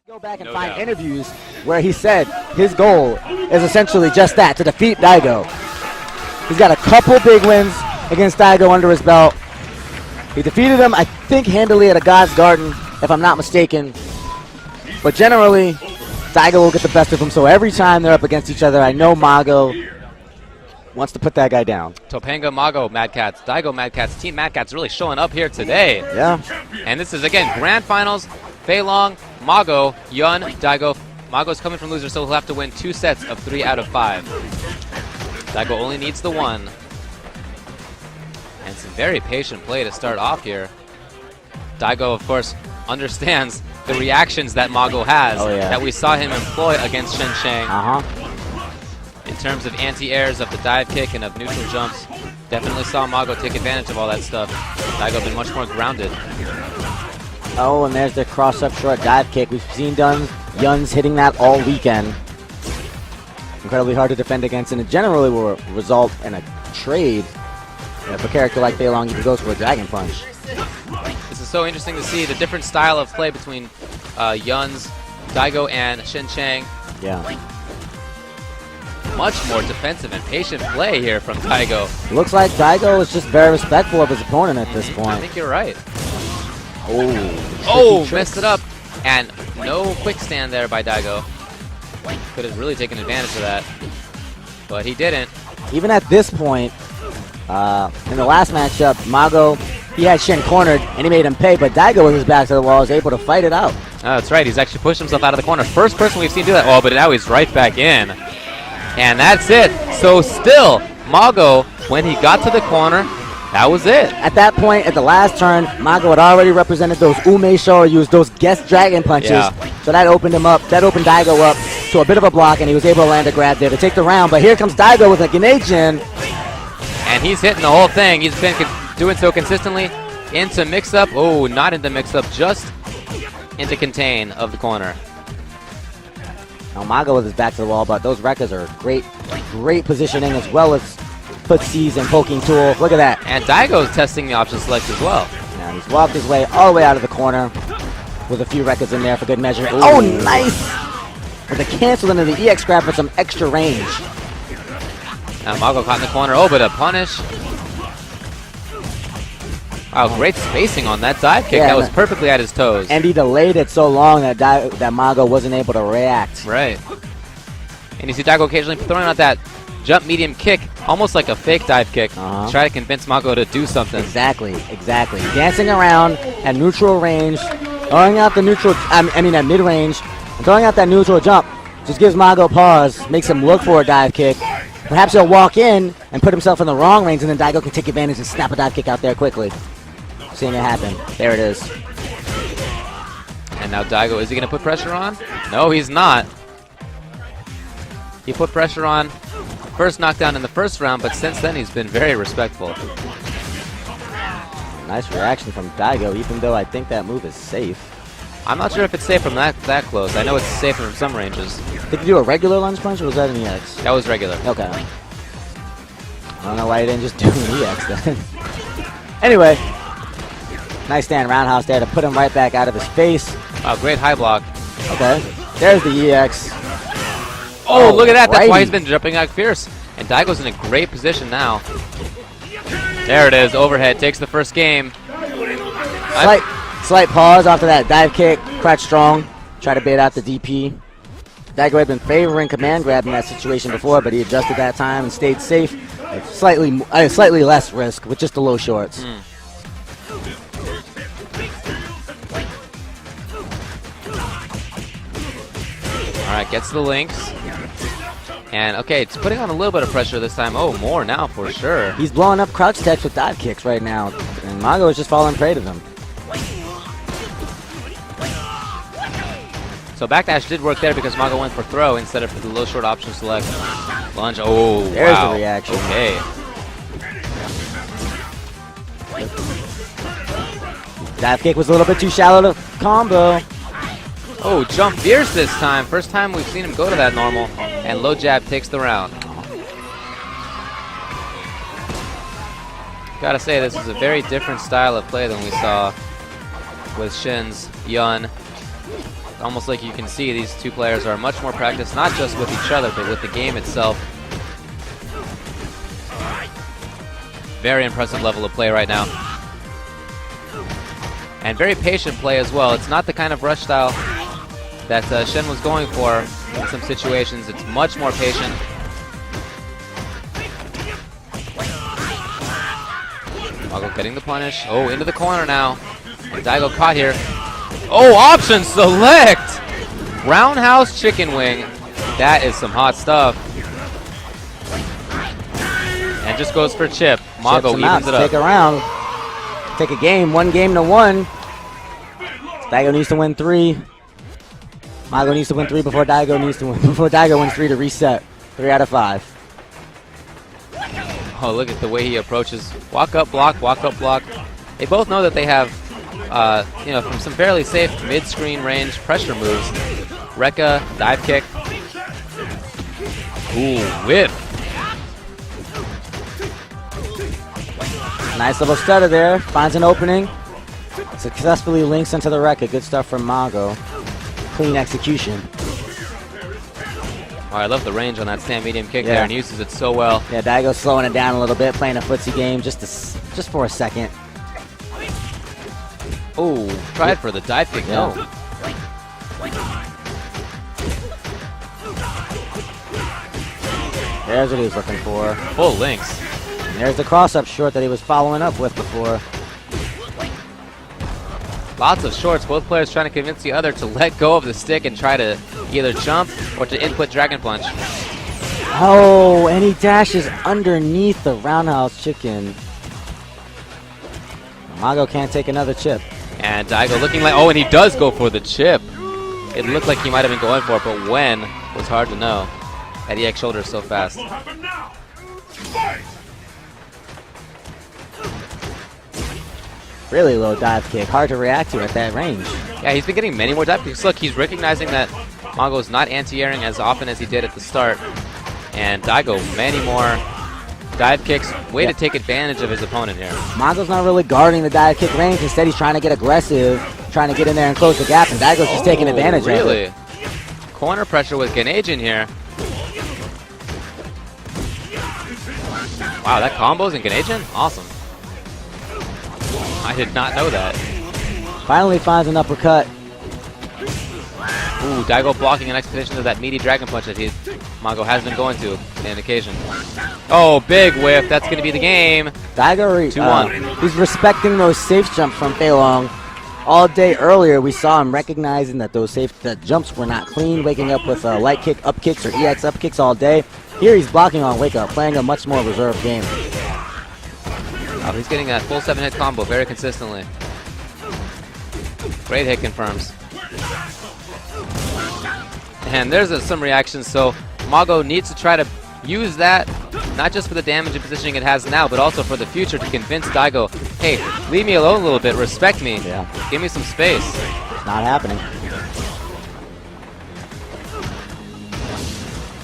Go back and find interviews where he said his goal is essentially just that, to defeat Daigo. He's got a couple big wins against Daigo under his belt. He defeated him, I think, handily at a God's Garden, if I'm not mistaken. But generally, Daigo will get the best of him, so every time they're up against each other, I know Mago wants to put that guy down. Topanga, Mago, Mad Cats, Daigo, Mad Cats, Team Mad Cats really showing up here today. Yeah. And this is, again, Grand Finals, Fei Long, Mago, Yun, Daigo. Mago's coming from loser, so he'll have to win 2 sets of 3 out of 5. Daigo only needs the 1. And some very patient play to start off here. Daigo, of course, understands the reactions that Mago has that we saw him employ against Shen Shang. In terms of anti-airs of the dive kick and of neutral jumps, definitely saw Mago take advantage of all that stuff. Daigo been much more grounded. Oh, and there's the cross-up short dive kick. We've seen Yun's hitting that all weekend. Incredibly hard to defend against, and it generally will result in a trade. If a character like Fei Long even goes for a Dragon Punch. This is so interesting to see the different style of play between Yun's, Daigo, and Shen Shang. Yeah. Much more defensive and patient play here from Daigo. Looks like Daigo is just very respectful of his opponent at this point. I think you're right. Oh, messed it up. And no quick stand there by Daigo. Could have really taken advantage of that. But he didn't. Even at this point, in the last matchup, Mago, he had Shen cornered, and he made him pay, but Daigo with his back to the wall was able to fight it out. Oh, that's right. He's actually pushed himself out of the corner. First person we've seen do that. Oh, but now he's right back in. And that's it. So still, Mago, when he got to the corner, that was it. At that point, at the last turn, Mago had already represented those Ume Show, used those guest Dragon Punches. So that opened him up. That opened Daigo up to a bit of a block, and he was able to land a grab there to take the round. But here comes Daigo with a Gennei-Jin. And he's hitting the whole thing. He's been doing so consistently. Into mix-up. Oh, not into mix-up. Just into contain of the corner. Now Mago with his back to the wall, but those Rekkas are great positioning as well as footsies and poking tool. Look at that. And Daigo's testing the option select as well. Now he's walked his way all the way out of the corner with a few Rekkas in there for good measure. Ooh. Oh, nice! With a cancel into the EX grab for some extra range. Now Mago caught in the corner. Oh, but a punish. Wow, great spacing on that dive kick. That was perfectly at his toes. And he delayed it so long that Mago wasn't able to react. Right. And you see Daigo occasionally throwing out that jump medium kick, almost like a fake dive kick, to try to convince Mago to do something. Exactly. Dancing around at neutral range, throwing out the neutral, at mid-range, and throwing out that neutral jump. Just gives Mago pause, makes him look for a dive kick. Perhaps he'll walk in and put himself in the wrong range, and then Daigo can take advantage and snap a dive kick out there quickly. Seeing it happen. There it is. And now Daigo, is he going to put pressure on? No, he's not. He put pressure on first knockdown in the first round, but since then he's been very respectful. Nice reaction from Daigo, even though I think that move is safe. I'm not sure if it's safe from that close. I know it's safe from some ranges. Did you do a regular lunge punch, or was that an EX? That was regular. Okay. I don't know why you didn't just do an EX then. Anyway, nice stand roundhouse there to put him right back out of his face. Wow, great high block. Okay, there's the EX. Oh, look at that. That's why he's been jumping out fierce. And Daigo's in a great position now. There it is. Overhead takes the first game. Slight pause after that dive kick. Crouch strong. Try to bait out the DP. Daigo had been favoring command grab in that situation before, but he adjusted that time and stayed safe. Slightly less risk with just the low shorts. All right, gets the links. And, okay, it's putting on a little bit of pressure this time. Oh, more now for sure. He's blowing up crouch attacks with dive kicks right now, and Mago is just falling prey to them. So backdash did work there because Mago went for throw instead of the low short option select. Lunge. Oh, there's the reaction. Okay. Dive kick was a little bit too shallow to combo. Oh, jump fierce this time. First time we've seen him go to that normal. And low jab takes the round. Gotta say, this is a very different style of play than we saw with Shin's, Yun, almost like you can see these two players are much more practiced, not just with each other, but with the game itself. Very impressive level of play right now. And very patient play as well. It's not the kind of rush style that Shen was going for in some situations. It's much more patient. Mago getting the punish. Oh, into the corner now. And Daigo caught here. Oh, option select! Roundhouse chicken wing. That is some hot stuff. And just goes for chip. Mago evens it up. Take a round. Take a game. 1-1. Daigo needs to win 3. Mago needs to win 3 before Daigo needs to win. Before Daigo wins 3 to reset. 3 out of 5. Oh, look at the way he approaches. Walk up block, walk up block. They both know that they have, from some fairly safe mid-screen range pressure moves. Rekka, dive kick. Ooh, whip. Nice little stutter there. Finds an opening. Successfully links into the Rekka. Good stuff from Mago. Clean execution. Oh, I love the range on that stand medium kick there, and uses it so well. Yeah, Daigo's slowing it down a little bit, playing a footsie game just for a second. Oh, tried for the dive kick. No. There's what he was looking for. Full links. And there's the cross-up short that he was following up with before. Lots of shorts, both players trying to convince the other to let go of the stick and try to either jump or to input Dragon Punch. Oh, and he dashes underneath the roundhouse chicken. Mago can't take another chip. And Daigo looking like, oh, and he does go for the chip. It looked like he might have been going for it, but when was hard to know. That EX shoulder is so fast. Really low dive kick. Hard to react to at that range. Yeah, he's been getting many more dive kicks. Look, he's recognizing that Mago is not anti-airing as often as he did at the start. And Daigo, many more dive kicks. Way to take advantage of his opponent here. Mago's not really guarding the dive kick range. Instead, he's trying to get aggressive, trying to get in there and close the gap, and Daigo's just taking advantage of it. Really? Corner pressure with Ganage in here. Wow, that combos in Ganage? Awesome. I did not know that. Finally finds an uppercut. Ooh, Daigo blocking an expedition of that meaty Dragon Punch that Mago has been going to on occasion. Oh, big whiff. That's going to be the game. Daigo, 2-1. He's respecting those safe jumps from Fei Long. All day earlier, we saw him recognizing that those jumps were not clean, waking up with light kick up kicks or EX up kicks all day. Here he's blocking on wake up, playing a much more reserved game. Oh, he's getting that full 7-hit combo very consistently. Great hit confirms. And there's some reactions, so Mago needs to try to use that, not just for the damage and positioning it has now, but also for the future to convince Daigo, hey, leave me alone a little bit, respect me, give me some space. It's not happening.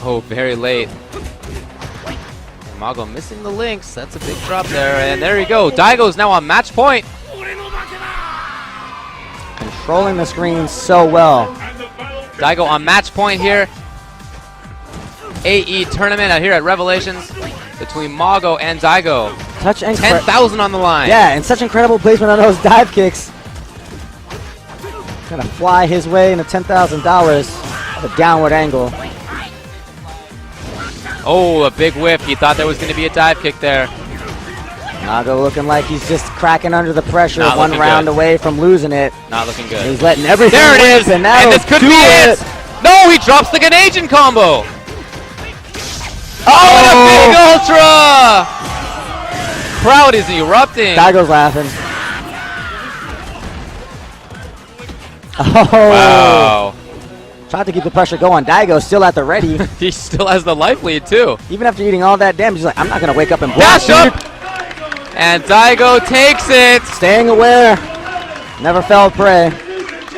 Oh, very late. Mago missing the links. That's a big drop there. And there you go. Daigo's now on match point. Controlling the screen so well. Daigo on match point here. AE tournament out here at Revelations between Mago and Daigo. 10,000 on the line. Yeah, and such incredible placement on those dive kicks. Gonna fly his way into $10,000 at a downward angle. Oh, a big whiff. He thought there was going to be a dive kick there. Mago looking like he's just cracking under the pressure, Not one round away from losing it. Not looking good. He's letting everything There it is, and this could be it. No, he drops the Ganage combo. Oh, and a big ultra! Crowd is erupting. Daigo's laughing. Oh. Wow. Tried to keep the pressure going. Daigo still at the ready. He still has the life lead, too. Even after eating all that damage, he's like, I'm not going to wake up and block. Dash up! And Daigo takes it. Staying aware. Never fell prey.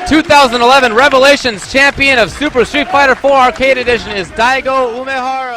2011 Revelations champion of Super Street Fighter 4 Arcade Edition is Daigo Umehara.